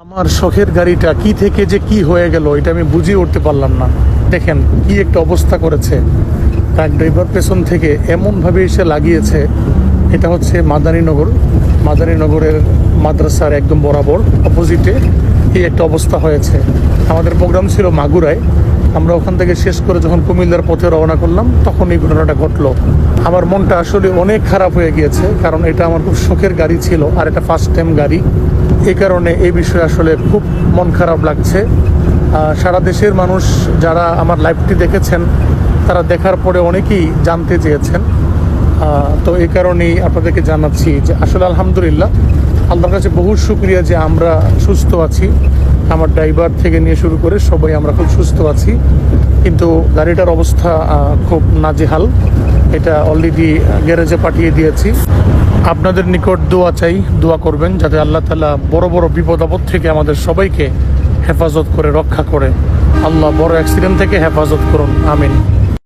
আমার শখের গাড়িটা কি থেকে যে কি হয়ে গেল এটা আমি বুঝিয়ে উঠতে পারলাম না। দেখেন কি একটা অবস্থা করেছে, ট্রাক ড্রাইভার পেছন থেকে এমনভাবে এসে লাগিয়েছে। এটা হচ্ছে মাদারীনগরের মাদ্রাসার একদম বরাবর অপোজিটে এই একটা অবস্থা হয়েছে। আমাদের প্রোগ্রাম ছিল মাগুরায়, আমরা ওখান থেকে শেষ করে যখন কুমিল্লার পথে রওনা করলাম তখন এই ঘটনাটা ঘটলো। আমার মনটা আসলে অনেক খারাপ হয়ে গিয়েছে, কারণ এটা আমার খুব শখের গাড়ি ছিল আর এটা ফার্স্ট টাইম গাড়ি। এই কারণে এই বিষয়ে আসলে খুব মন খারাপ লাগছে। সারা দেশের মানুষ যারা আমার লাইভটি দেখেছেন তারা দেখার পরে অনেকেই জানতে চেয়েছেন। তো এই কারণেই আপনাদেরকে জানাচ্ছি যে আসলে আলহামদুলিল্লাহ, আল্লাহর কাছে বহু শুকরিয়া যে আমরা সুস্থ আছি। আমার ড্রাইভার থেকে নিয়ে শুরু করে সবাই আমরা খুব সুস্থ আছি, কিন্তু গাড়িটার অবস্থা খুব নাজেহাল। এটা অলরেডি গ্যারেজে পাঠিয়ে দিয়েছি। আপনাদের নিকট দোয়া চাই, দোয়া করবেন যাতে আল্লাহ তাআলা বড় বড় বিপদ আপদ থেকে আমাদের সবাইকে হেফাজত করে রক্ষা করে। আল্লাহ বড় অ্যাক্সিডেন্ট থেকে হেফাজত করুন, আমিন।